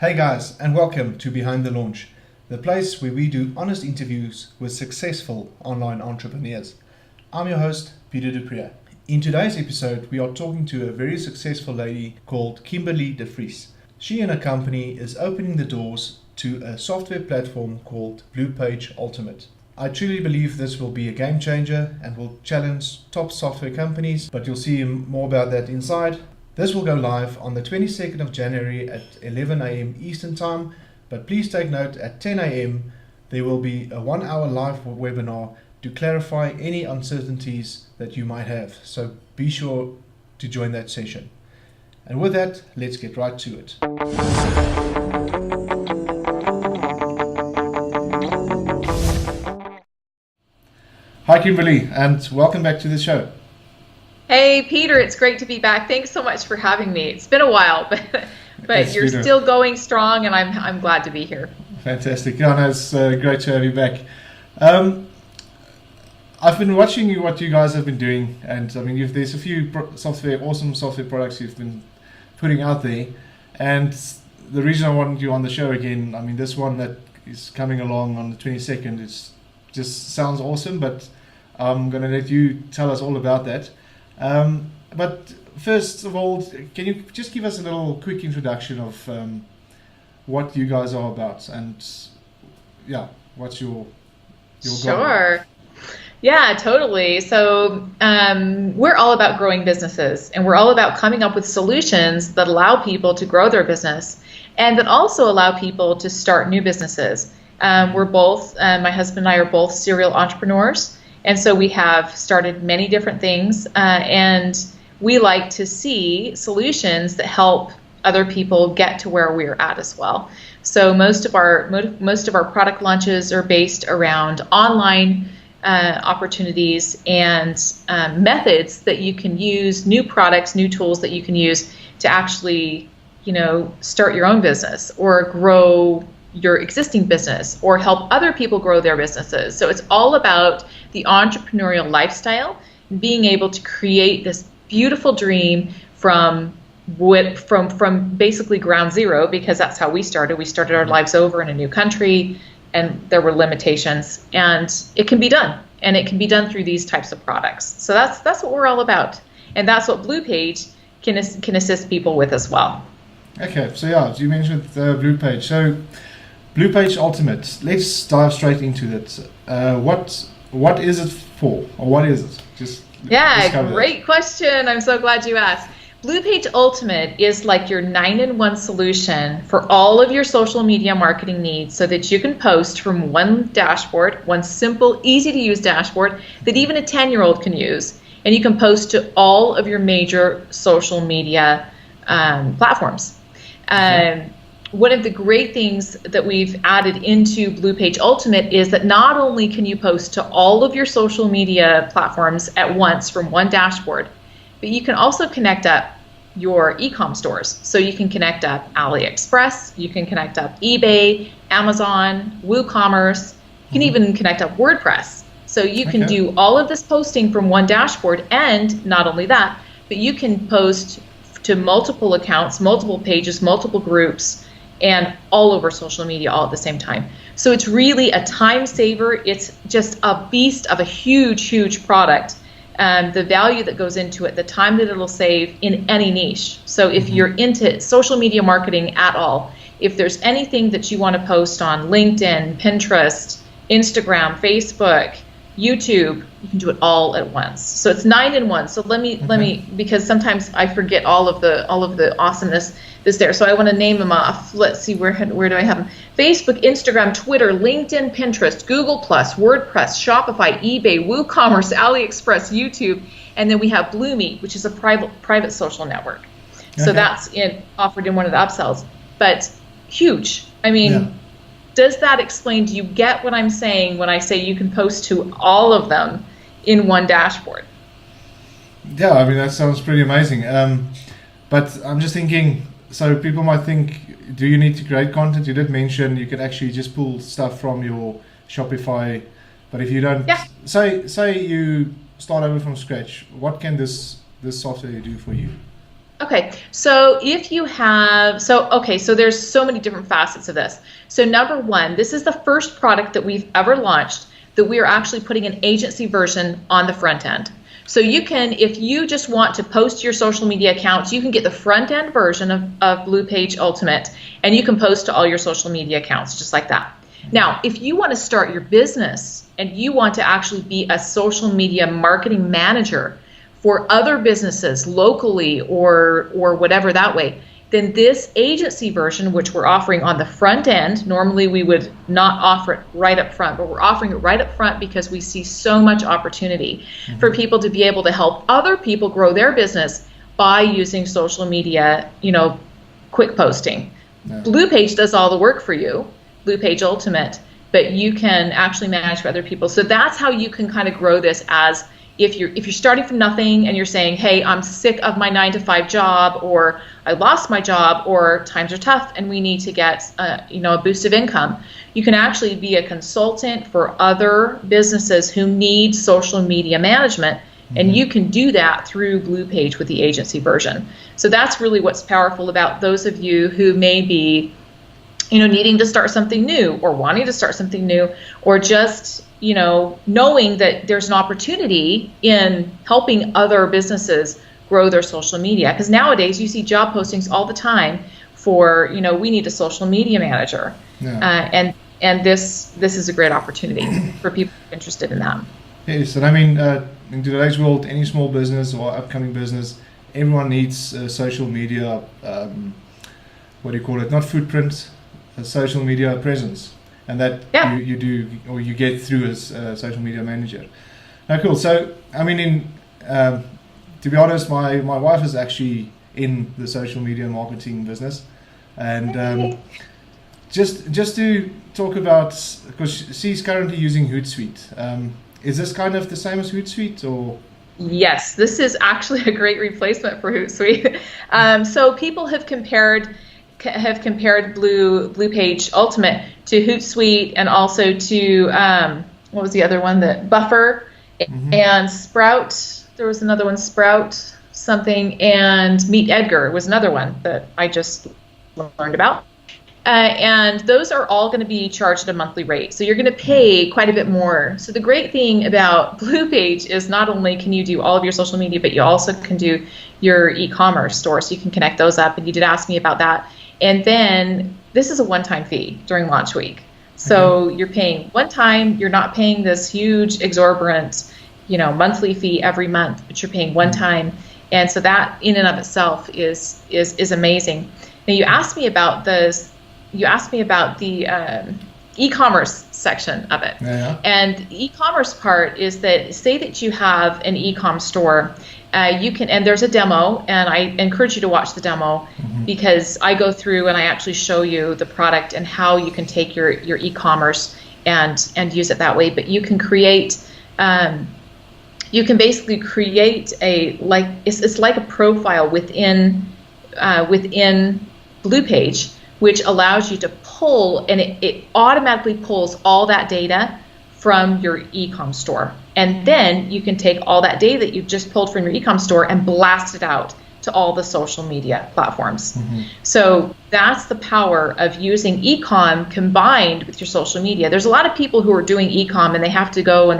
Hey guys, and welcome to Behind the Launch, the place where we do honest interviews with successful online entrepreneurs. I'm your host, Pieter DuPreez. In today's episode, we are talking to a very successful lady called Pieter DuPreez. She and her company is opening the doors to a software platform called BleuPage Ultimate. I truly believe this will be a game changer and will challenge top software companies, but you'll see more about that inside. This will go live on the 22nd of January at 11 a.m. Eastern Time, but please take note at 10 a.m. there will be a 1-hour live webinar to clarify any uncertainties that you might have. So be sure to join that session. And with that, let's get right to it. Hi Kimberly, and welcome back to the show. Hey Peter, it's great to be back. Thanks so much for having me. It's been a while, but you're still going strong, and I'm glad to be here. Fantastic. Yeah, no, it's great to have you back. I've been watching what you guys have been doing, and I mean, there's a few awesome software products you've been putting out there, and the reason I wanted you on the show again, I mean, this one that is coming along on the 22nd, it just sounds awesome, but I'm going to let you tell us all about that. But first of all, can you just give us a little quick introduction of what you guys are about, and what's your goal? Sure. Yeah, totally. So we're all about growing businesses, and we're all about coming up with solutions that allow people to grow their business and that also allow people to start new businesses. We're both, my husband and I are both serial entrepreneurs. And so we have started many different things, and we like to see solutions that help other people get to where we're at as well. So most of our product launches are based around online opportunities and methods that you can use, new products, new tools that you can use to actually, start your own business or grow your existing business or help other people grow their businesses. So it's all about the entrepreneurial lifestyle, being able to create this beautiful dream from basically ground zero, because that's how we started. We started our lives over in a new country, and there were limitations, and it can be done, and it can be done through these types of products. So that's what we're all about, and that's what BleuPage can assist people with as well. Okay, so as you mentioned BleuPage. So BleuPage Ultimate. Let's dive straight into it. What is it for, or what is it? Great question. I'm so glad you asked. BleuPage Ultimate is like your 9-in-1 solution for all of your social media marketing needs, so that you can post from one dashboard, one simple, easy to use dashboard that even a 10-year-old can use, and you can post to all of your major social media platforms. One of the great things that we've added into BleuPage Ultimate is that not only can you post to all of your social media platforms at once from one dashboard, but you can also connect up your e-com stores. So you can connect up AliExpress, you can connect up eBay, Amazon, WooCommerce, you can even connect up WordPress. So you can do all of this posting from one dashboard, and not only that, but you can post to multiple accounts, multiple pages, multiple groups, and all over social media all at the same time. So it's really a time saver. It's just a beast of a huge, huge product. The value that goes into it, the time that it'll save in any niche. So if you're into social media marketing at all, if there's anything that you want to post on LinkedIn, Pinterest, Instagram, Facebook, YouTube, you can do it all at once. So it's 9-in-1. So let me, because sometimes I forget all of the awesomeness that's there. So I want to name them off. Let's see, where do I have them? Facebook, Instagram, Twitter, LinkedIn, Pinterest, Google+, WordPress, Shopify, eBay, WooCommerce, AliExpress, YouTube, and then we have BleuMeet, which is a private social network. So that's offered in one of the upsells. But huge. I mean, does that explain? Do you get what I'm saying when I say you can post to all of them in one dashboard? Yeah, I mean, that sounds pretty amazing. But I'm just thinking, so people might think, do you need to create content? You did mention you could actually just pull stuff from your Shopify, but if you don't, say you start over from scratch, what can this software do for you? Okay, so if you have, so there's so many different facets of this. So number one, this is the first product that we've ever launched that we are actually putting an agency version on the front end. So you can, if you just want to post your social media accounts, you can get the front end version of BleuPage Ultimate, and you can post to all your social media accounts just like that. Now, if you want to start your business and you want to actually be a social media marketing manager for other businesses locally or whatever that way, then this agency version, which we're offering on the front end, normally we would not offer it right up front, but we're offering it right up front because we see so much opportunity for people to be able to help other people grow their business by using social media, quick posting. Yeah. BleuPage does all the work for you, BleuPage Ultimate, but you can actually manage for other people. So that's how you can kind of grow this as if you're starting from nothing and you're saying, hey, I'm sick of my 9-to-5 job, or I lost my job, or times are tough and we need to get a boost of income, you can actually be a consultant for other businesses who need social media management, and you can do that through BleuPage with the agency version. So that's really what's powerful about those of you who may be needing to start something new, or wanting to start something new, or just knowing that there's an opportunity in helping other businesses grow their social media. Because nowadays you see job postings all the time for, we need a social media manager. Yeah. And this is a great opportunity for people interested in that. Yes, and I mean, in today's world, any small business or upcoming business, everyone needs social media, what do you call it, not footprint, a social media presence. And that you do, or you get through as a social media manager. Now, cool. So, I mean, to be honest, my wife is actually in the social media marketing business, and just to talk about, because she's currently using HootSuite. Is this kind of the same as HootSuite, or? Yes, this is actually a great replacement for HootSuite. So people have compared BleuPage Ultimate to HootSuite, and also to what was the other one, that Buffer, and Sprout. There was another one, Sprout something, and Meet Edgar was another one that I just learned about. And those are all going to be charged at a monthly rate, so you're going to pay quite a bit more. So the great thing about BleuPage is not only can you do all of your social media, but you also can do your e-commerce store, so you can connect those up. And you did ask me about that. And then this is a one-time fee during launch week. So you're paying one time, you're not paying this huge exorbitant, monthly fee every month, but you're paying one time. And so that in and of itself is amazing. Now you asked me about this, the e-commerce section of it. Yeah. And the e-commerce part is that, say that you have an e-com store, you can, and there's a demo, and I encourage you to watch the demo, because I go through and I actually show you the product and how you can take your e-commerce and use it that way. But you can create, you can basically create it's like a profile within BleuPage, which allows you to pull, and it automatically pulls all that data from your e-com store. And then you can take all that data that you've just pulled from your e-com store and blast it out to all the social media platforms. So that's the power of using e-com combined with your social media. There's a lot of people who are doing e-com, and they have to go,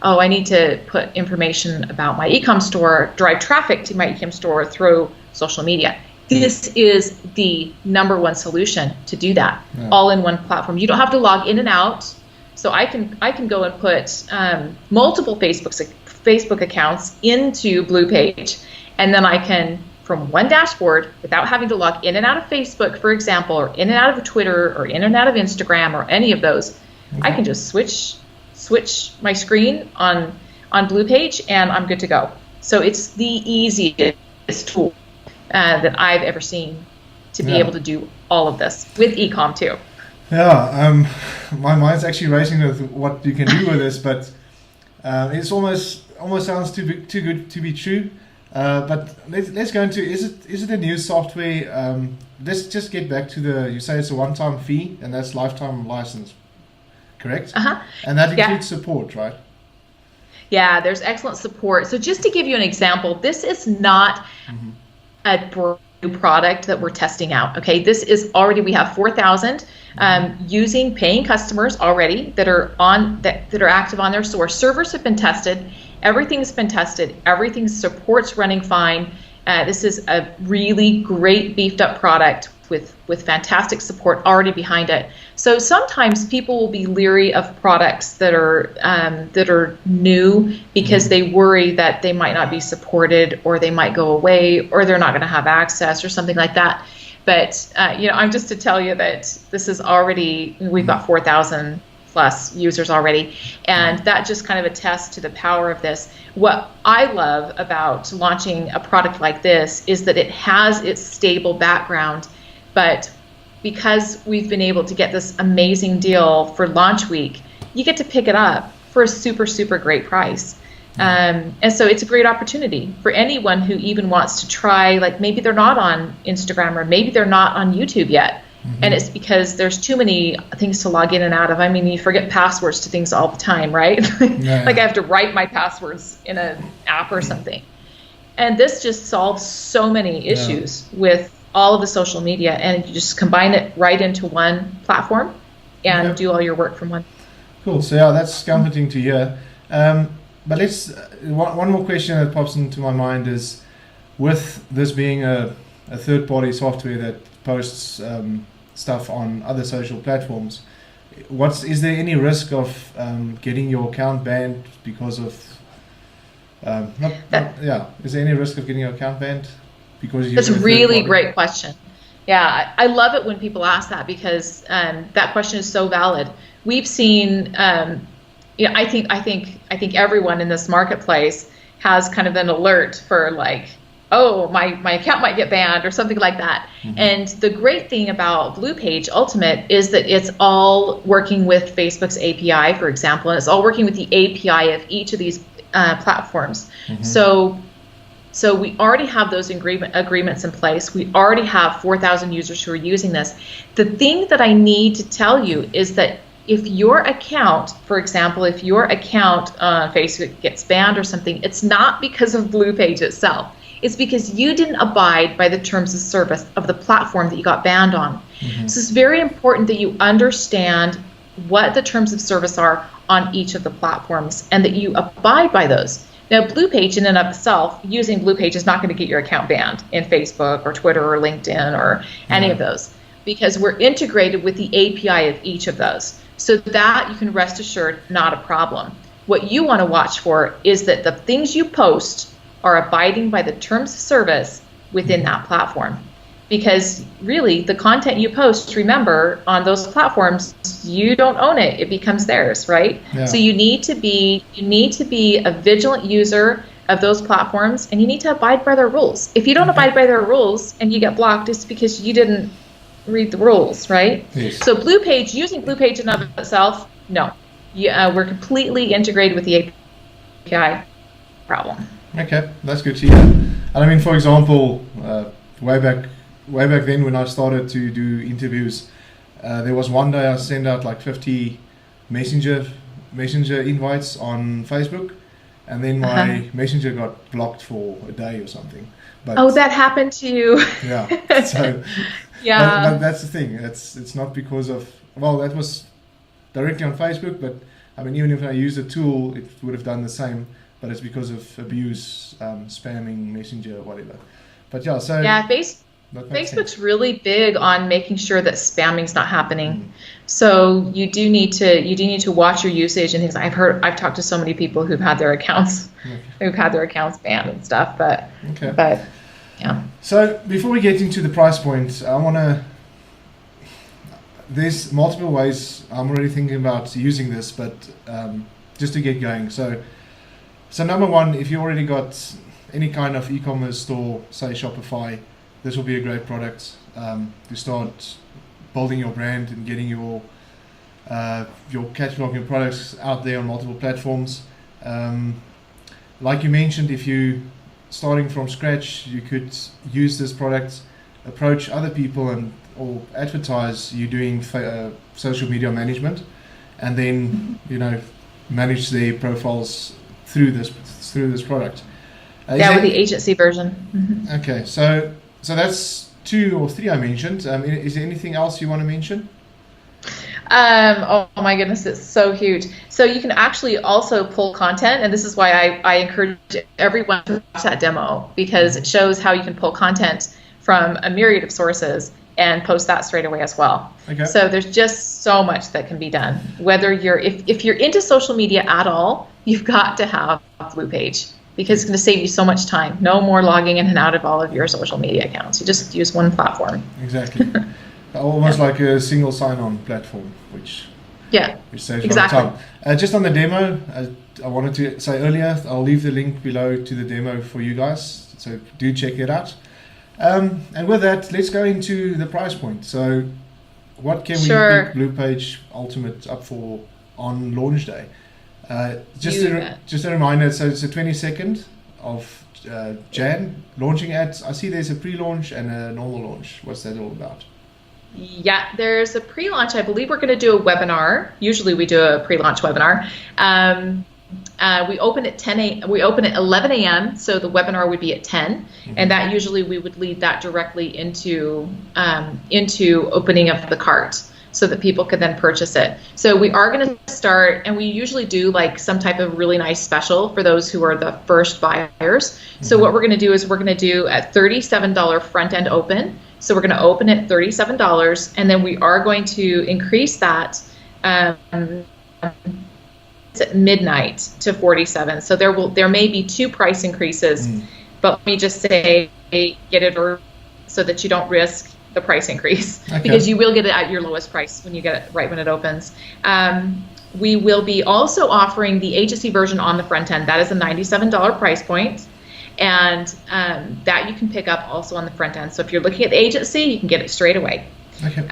oh, I need to put information about my e-com store, drive traffic to my e-com store through social media. This is the #1 solution to do that, all in one platform. You don't have to log in and out. So I can go and put multiple Facebook accounts into BleuPage, and then I can, from one dashboard, without having to log in and out of Facebook, for example, or in and out of Twitter, or in and out of Instagram, or any of those, I can just switch my screen on BleuPage, and I'm good to go. So it's the easiest tool that I've ever seen to be able to do all of this with e-com too. Yeah, my mind's actually racing with what you can do with this, but it's almost sounds too good to be true. But let's go into, is it a new software? Let's just get back to you say it's a one-time fee, and that's lifetime license, correct? And that includes support, right? Yeah, there's excellent support. So just to give you an example, this is not a brand new product that we're testing out. Okay, this is already, we have 4,000 using paying customers already that are active on their store. Servers have been tested, everything's been tested, everything supports running fine. This is a really great beefed up product with fantastic support already behind it. So sometimes people will be leery of products that are new because they worry that they might not be supported, or they might go away, or they're not going to have access or something like that. But I'm just to tell you that this is already, we've got 4,000 plus users already, and that just kind of attests to the power of this. What I love about launching a product like this is that it has its stable background, but because we've been able to get this amazing deal for launch week, you get to pick it up for a super, super great price. And so it's a great opportunity for anyone who even wants to try, like maybe they're not on Instagram, or maybe they're not on YouTube yet. And it's because there's too many things to log in and out of. I mean, you forget passwords to things all the time, right? Like I have to write my passwords in an app or something. And this just solves so many issues with all of the social media, and you just combine it right into one platform and do all your work from one. Cool. So yeah, that's comforting to hear. But let's one more question that pops into my mind is, with this being a third-party software that posts stuff on other social platforms, is there any risk of getting your account banned because of is there any risk of getting your account banned because that's a really great question. Yeah, I love it when people ask that, because that question is so valid. We've seen I think everyone in this marketplace has kind of an alert for, like, oh, my account might get banned or something like that. And the great thing about BleuPage Ultimate is that it's all working with Facebook's API, for example, and it's all working with the API of each of these platforms. So we already have those agreements in place. We already have 4,000 users who are using this. The thing that I need to tell you is that if your account, for example, if your account on Facebook gets banned or something, it's not because of BleuPage itself. It's because you didn't abide by the terms of service of the platform that you got banned on. So it's very important that you understand what the terms of service are on each of the platforms, and that you abide by those. Now, BleuPage in and of itself, using BleuPage is not going to get your account banned in Facebook or Twitter or LinkedIn or any of those, because we're integrated with the API of each of those. So that you can rest assured, not a problem. What you want to watch for is that the things you post are abiding by the terms of service within that platform. Because really, the content you post, remember, on those platforms, you don't own it; it becomes theirs, right? So you need to be a vigilant user of those platforms, and you need to abide by their rules. If you don't abide by their rules and you get blocked, it's because you didn't read the rules, right? So BleuPage, using BleuPage in and of itself, no, we're completely integrated with the API. Problem. Okay, that's good to hear. And I mean, for example, way back then when I started to do interviews, there was one day I sent out like 50 messenger invites on Facebook, and then my messenger got blocked for a day or something. But that happened to you. So but that's the thing. It's not because of, that was directly on Facebook, but I mean, even if I used a tool, it would have done the same. But it's because of abuse, spamming Messenger or whatever. But Facebook's really big on making sure that spamming's not happening. So you do need to watch your usage and things. I've talked to so many people who've had their accounts banned and stuff. But yeah. So before we get into the price point, there's multiple ways I'm already thinking about using this, but just to get going. So number one, if you already got any kind of e-commerce store, say Shopify, this will be a great product to start building your brand and getting your catalog, your products out there on multiple platforms. Like you mentioned, if you starting from scratch, you could use this product, approach other people or advertise you doing social media management, and then manage their profiles through this product. Yeah, with the agency version. Mm-hmm. Okay, so that's 2 or 3 I mentioned. Is there anything else you want to mention? Oh my goodness, it's so huge. So you can actually also pull content, and this is why I encourage everyone to watch that demo, because it shows how you can pull content from a myriad of sources and post that straight away as well. Okay. So there's just so much that can be done. Whether if you're into social media at all, you've got to have BleuPage, because it's going to save you so much time. No more logging in and out of all of your social media accounts. You just use one platform. Exactly. Almost like a single sign-on platform, which saves a lot of time. Just on the demo, I wanted to say earlier, I'll leave the link below to the demo for you guys, so do check it out. And with that, let's go into the price point. So what can we pick BleuPage Ultimate up for on launch day? Just a reminder, so it's the 22nd of Jan, launching at, I see there's a pre-launch and a normal launch. What's that all about? Yeah, there's a pre-launch. I believe we're going to do a webinar. Usually we do a pre-launch webinar. We open at 10 a.m. We open at 11 a.m. So the webinar would be at 10, and that usually we would lead that directly into opening of the cart, so that people could then purchase it. So we are going to start, and we usually do like some type of really nice special for those who are the first buyers. So what we're going to do is we're going to do a $37 front end open. So we're going to open at $37, and then we are going to increase that at midnight to $47. So there may be 2 price increases, but let me just say, get it early so that you don't risk the price increase, because you will get it at your lowest price when you get it right when it opens. We will be also offering the agency version on the front end. That is a $97 price point. And that you can pick up also on the front end. So if you're looking at the agency, you can get it straight away. Okay.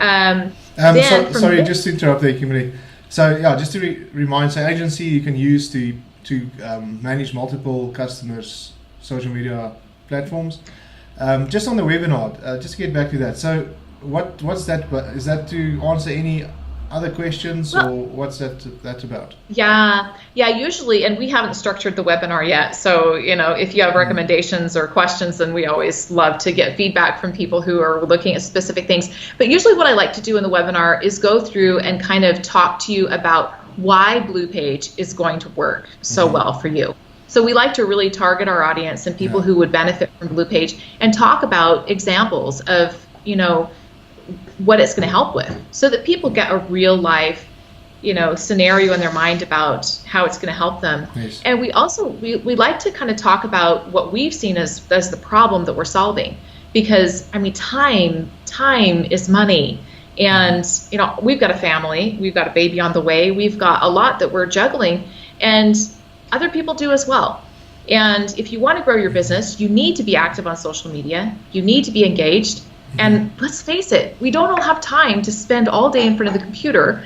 Sorry, just to interrupt there, Kimberly. So yeah, just to remind, so agency you can use to manage multiple customers' social media platforms. Just on the webinar, just to get back to that. So what's that? Is that to answer any other questions, or what's that about? Yeah, usually, and we haven't structured the webinar yet, so if you have recommendations or questions, then we always love to get feedback from people who are looking at specific things. But usually what I like to do in the webinar is go through and kind of talk to you about why BleuPage is going to work so well for you. So we like to really target our audience and people who would benefit from BleuPage, and talk about examples of what it's going to help with, so that people get a real life scenario in their mind about how it's going to help them. Yes. And we also we like to kind of talk about what we've seen as the problem that we're solving, because I mean time is money, and we've got a family, we've got a baby on the way, we've got a lot that we're juggling, and other people do as well. And if you want to grow your business, you need to be active on social media, you need to be engaged. And let's face it, we don't all have time to spend all day in front of the computer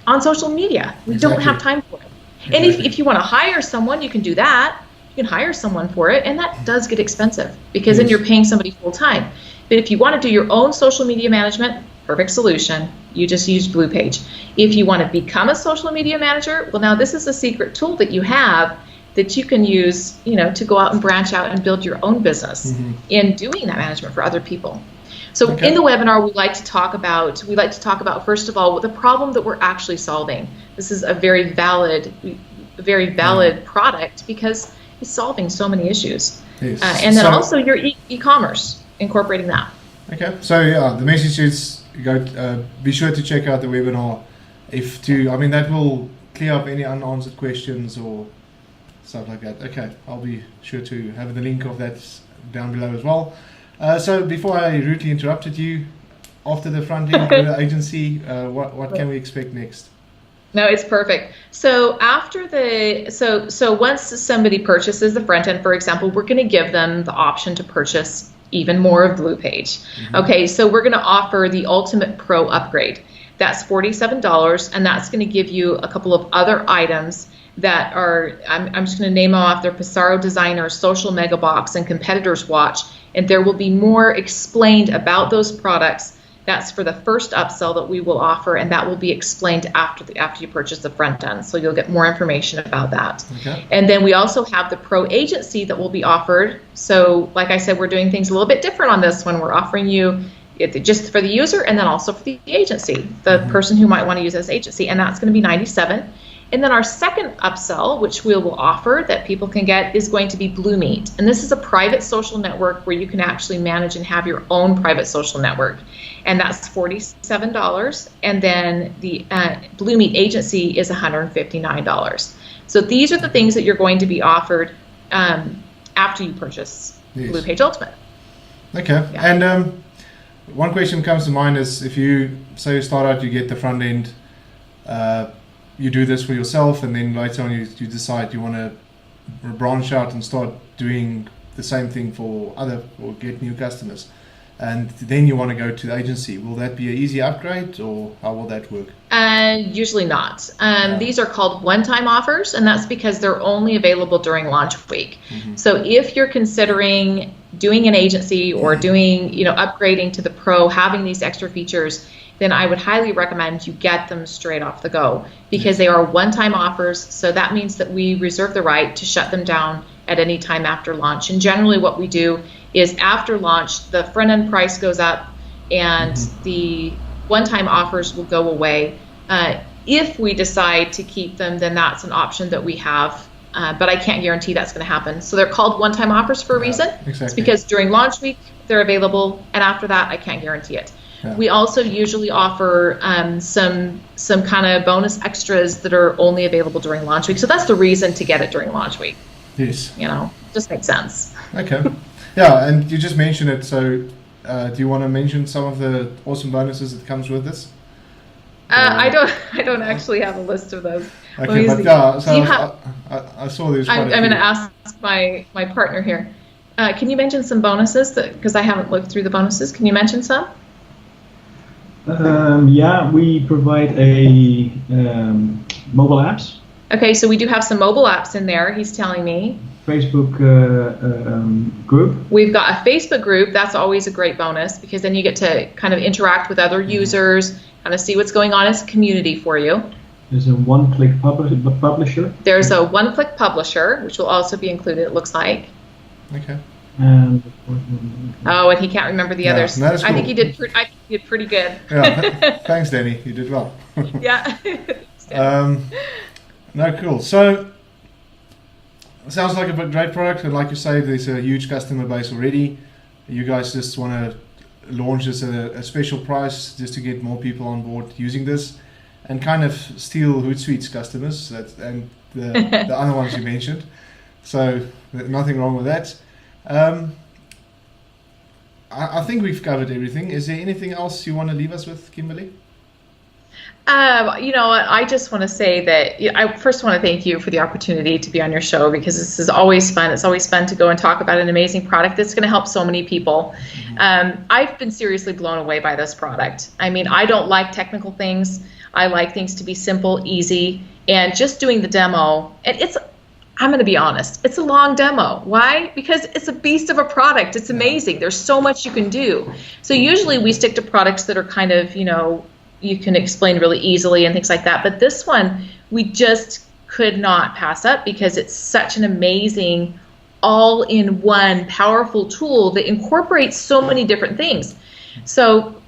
on social media. We don't have time for it. And if you want to hire someone, you can do that. You can hire someone for it, and that does get expensive, because then you're paying somebody full time. But if you want to do your own social media management, perfect solution. You just use BleuPage. If you want to become a social media manager, well, now this is a secret tool that you have that you can use, to go out and branch out and build your own business in doing that management for other people. So in the webinar, we like to talk about first of all the problem that we're actually solving. This is a very valid product, because it's solving so many issues. Yes. And then also your e-commerce, incorporating that. Okay. So yeah, the message is be sure to check out the webinar that will clear up any unanswered questions or stuff like that. Okay, I'll be sure to have the link of that down below as well. So before I rudely interrupted you, after the front end with the agency, what can we expect next? No, it's perfect. So after once somebody purchases the front end, for example, we're going to give them the option to purchase even more of BleuPage. Okay, so we're going to offer the Ultimate Pro upgrade. That's $47, and that's going to give you a couple of other items that are, I'm just going to name them off. They're Pissarro Designer, Social Mega Box, and Competitors Watch, and there will be more explained about those products That's for the first upsell that we will offer, and that will be explained after you purchase the front end. So you'll get more information about that. Okay. And then we also have the pro agency that will be offered. So like I said, we're doing things a little bit different on this one. We're offering you it just for the user and then also for the agency, the person who might want to use it as agency, and that's going to be $97. And then our second upsell, which we will offer that people can get, is going to be BleuMeet. And this is a private social network where you can actually manage and have your own private social network. And that's $47. And then the BleuMeet agency is $159. So these are the things that you're going to be offered after you purchase BleuPage Ultimate. Okay. Yeah. And one question comes to mind is, if you say you start out, you get the front end, you do this for yourself, and then later on you decide you want to branch out and start doing the same thing for or get new customers, and then you want to go to the agency. Will that be an easy upgrade, or how will that work? Usually not. These are called one-time offers, and that's because they're only available during launch week. So if you're considering doing an agency or doing, upgrading to the pro, having these extra features, then I would highly recommend you get them straight off the go, because they are one-time offers. So that means that we reserve the right to shut them down at any time after launch. And generally what we do is after launch, the front end price goes up and the one-time offers will go away. If we decide to keep them, then that's an option that we have. But I can't guarantee that's going to happen. So they're called one-time offers for a reason. Exactly. It's because during launch week, they're available. And after that, I can't guarantee it. Yeah. We also usually offer some kind of bonus extras that are only available during launch week. So that's the reason to get it during launch week. Yes. Just makes sense. Okay. Yeah, and you just mentioned it. So do you want to mention some of the awesome bonuses that comes with this? I don't actually have a list of those. Okay, but yeah, so I saw these. I'm going to ask my partner here. Can you mention some bonuses? Because I haven't looked through the bonuses. Can you mention some? Yeah, we provide a mobile apps. Okay, so we do have some mobile apps in there, he's telling me. Facebook group. We've got a Facebook group. That's always a great bonus, because then you get to kind of interact with other users, kind of see what's going on as a community for you. There's a one-click publisher. There's a one-click publisher, which will also be included, it looks like. Okay. And he can't remember the others. Cool. I think he did pretty good. Yeah, thanks, Danny. You did well. Yeah. No, cool. So, it sounds like a great product, and like you say, there's a huge customer base already. You guys just want to launch this at a special price just to get more people on board using this, and kind of steal HootSuite's customers and the other ones you mentioned. So, nothing wrong with that. I think we've covered everything. Is there anything else you want to leave us with, Kimberly? I just want to say that I first want to thank you for the opportunity to be on your show, because this is always fun. It's always fun to go and talk about an amazing product that's going to help so many people. I've been seriously blown away by this product. I mean, I don't like technical things. I like things to be simple, easy, and just doing the demo. And I'm going to be honest, it's a long demo. Why? Because it's a beast of a product. It's amazing. There's so much you can do. So usually we stick to products that are kind of, you can explain really easily and things like that. But this one, we just could not pass up, because it's such an amazing, all-in-one, powerful tool that incorporates so many different things. So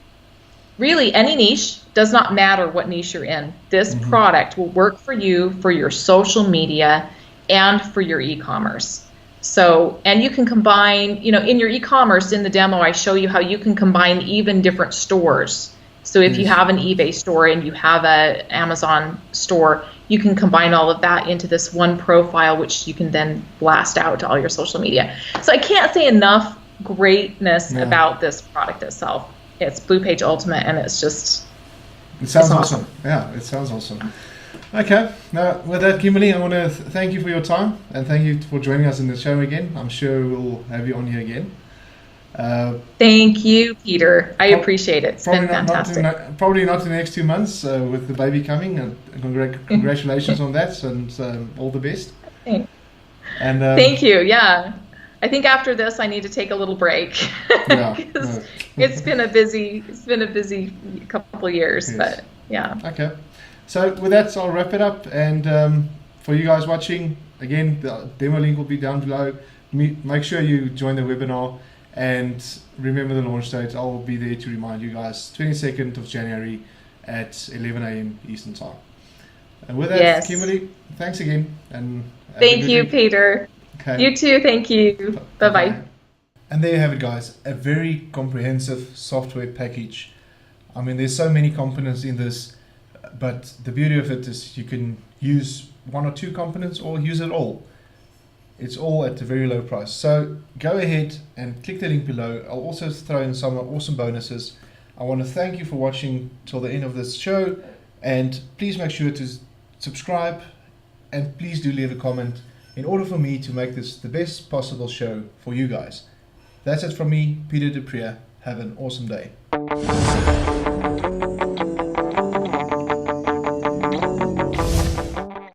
really, any niche, does not matter what niche you're in. This product will work for you for your social media and for your e-commerce. So, and you can combine, in your e-commerce, in the demo, I show you how you can combine even different stores. So if you have an eBay store and you have an Amazon store, you can combine all of that into this one profile, which you can then blast out to all your social media. So I can't say enough greatness about this product itself. It's BleuPage Ultimate, and it's just... It sounds awesome. Yeah, it sounds awesome. Okay, now with that, Kimberly, I want to thank you for your time, and thank you for joining us in the show again. I'm sure we'll have you on here again. Thank you, Peter. I appreciate it. It's been fantastic. Probably not in the next 2 months with the baby coming, and congratulations on that, and all the best. Thanks. And thank you. Yeah, I think after this I need to take a little break. Yeah, 'Cause no. it's been a busy couple of years, Yes. but yeah. Okay. So with that, I'll wrap it up. And for you guys watching, again, the demo link will be down below. Make sure you join the webinar and remember the launch date. I'll be there to remind you guys, 22nd of January at 11 a.m. Eastern Time. And with that, Yes. Kimberly, thanks again. And have a Thank good you, week. Peter. Okay. You too. Thank you. Bye-bye. And there you have it, guys. A very comprehensive software package. I mean, there's so many components in this, but the beauty of it is you can use one or two components or use it all. It's all at a very low price. So go ahead and click the link below. I'll also throw in some awesome bonuses. I want to thank you for watching till the end of this show, and please make sure to subscribe, and please do leave a comment in order for me to make this the best possible show for you guys. That's it from me, Pieter DuPreez. Have an awesome day.